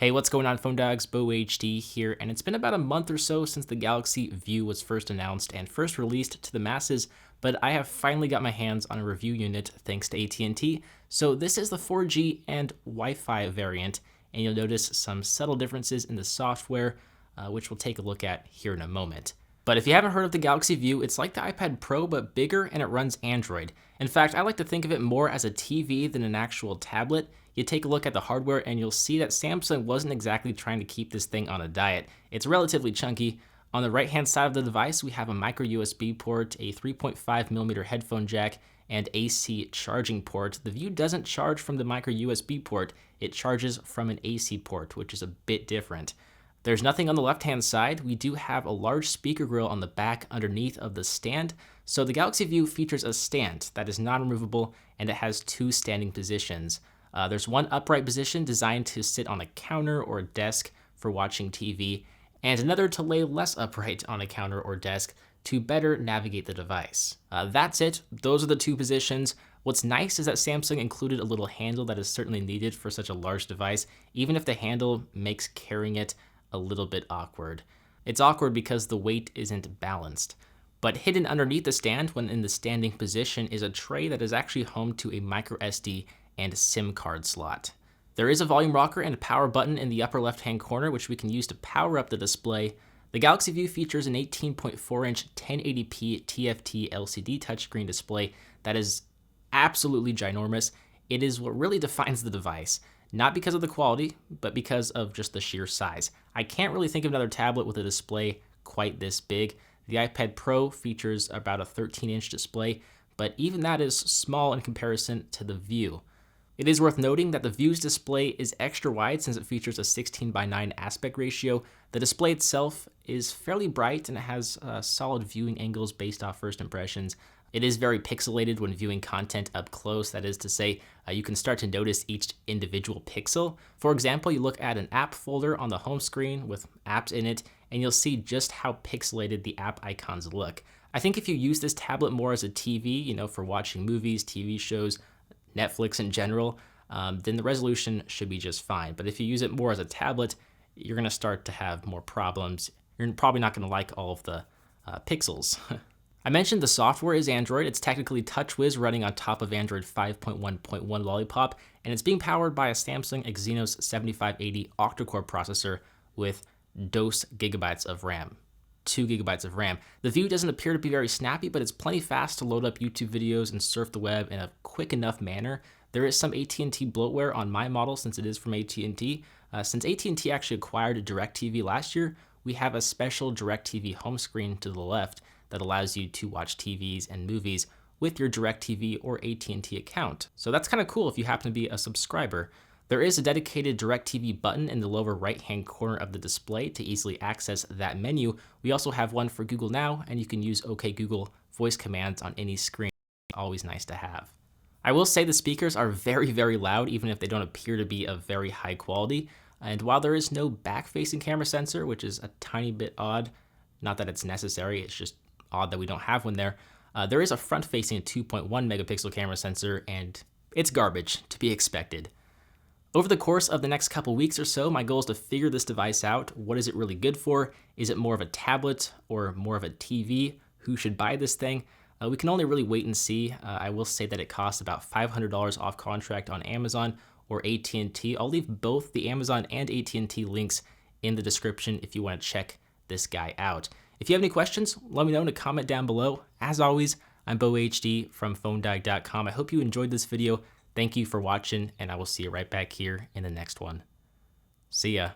Hey, what's going on, Phone Dogs? Bo HD here, and it's been about a month or so since the Galaxy View was first announced and first released to the masses, but I have finally got my hands on a review unit thanks to AT&T. So this is the 4G and Wi-Fi variant, and you'll notice some subtle differences in the software, which we'll take a look at here in a moment. But if you haven't heard of the Galaxy View, it's like the iPad Pro but bigger, and it runs Android. In fact, I like to think of it more as a TV than an actual tablet. You take a look at the hardware and you'll see that Samsung wasn't exactly trying to keep this thing on a diet. It's relatively chunky. On the right hand side of the device, we have a micro USB port, a 3.5mm headphone jack, and AC charging port. The View doesn't charge from the micro USB port, it charges from an AC port, which is a bit different. There's nothing on the left-hand side. We do have a large speaker grill on the back underneath of the stand. So the Galaxy View features a stand that is non-removable, and it has two standing positions. There's one upright position designed to sit on a counter or a desk for watching TV, and another to lay less upright on a counter or desk to better navigate the device. That's it. Those are the two positions. What's nice is that Samsung included a little handle that is certainly needed for such a large device, even if the handle makes carrying it a little bit awkward. It's awkward because the weight isn't balanced. But hidden underneath the stand when in the standing position is a tray that is actually home to a micro SD and SIM card slot. There is a volume rocker and a power button in the upper left-hand corner, which we can use to power up the display. The Galaxy View features an 18.4-inch 1080p TFT LCD touchscreen display that is absolutely ginormous. It is what really defines the device. Not because of the quality, but because of just the sheer size. I can't really think of another tablet with a display quite this big. The iPad Pro features about a 13-inch display, but even that is small in comparison to the View. It is worth noting that the View's display is extra wide since it features a 16:9 aspect ratio. The display itself is fairly bright and it has solid viewing angles based off first impressions. It is very pixelated when viewing content up close. That is to say, you can start to notice each individual pixel. For example, you look at an app folder on the home screen with apps in it, and you'll see just how pixelated the app icons look. I think if you use this tablet more as a TV, for watching movies, TV shows, Netflix in general, then the resolution should be just fine. But if you use it more as a tablet, you're going to start to have more problems. You're probably not going to like all of the pixels. I mentioned the software is Android. It's technically Touchwiz running on top of Android 5.1.1 Lollipop, and it's being powered by a Samsung Exynos 7580 octa-core processor with dose gigabytes of RAM. 2 gigabytes of RAM. The View doesn't appear to be very snappy, but it's plenty fast to load up YouTube videos and surf the web in a quick enough manner. There is some AT&T bloatware on my model since it is from AT&T. Since AT&T actually acquired DirecTV last year, we have a special DirecTV home screen to the left that allows you to watch TVs and movies with your DirecTV or AT&T account. So that's kind of cool if you happen to be a subscriber. There is a dedicated DirecTV button in the lower right-hand corner of the display to easily access that menu. We also have one for Google Now, and you can use OK Google voice commands on any screen. Always nice to have. I will say the speakers are very, very loud, even if they don't appear to be of very high quality. And while there is no back-facing camera sensor, which is a tiny bit odd, not that it's necessary, it's just odd that we don't have one there, there is a front-facing 2.1 megapixel camera sensor, and it's garbage, to be expected. Over the course of the next couple weeks or so, my goal is to figure this device out. What is it really good for? Is it more of a tablet or more of a TV? Who should buy this thing? We can only really wait and see. I will say that it costs about $500 off contract on Amazon or AT&T. I'll leave both the Amazon and AT&T links in the description if you want to check this guy out. If you have any questions, let me know in a comment down below. As always, I'm Bo HD from PhoneDog.com. I hope you enjoyed this video. Thank you for watching, and I will see you right back here in the next one. See ya.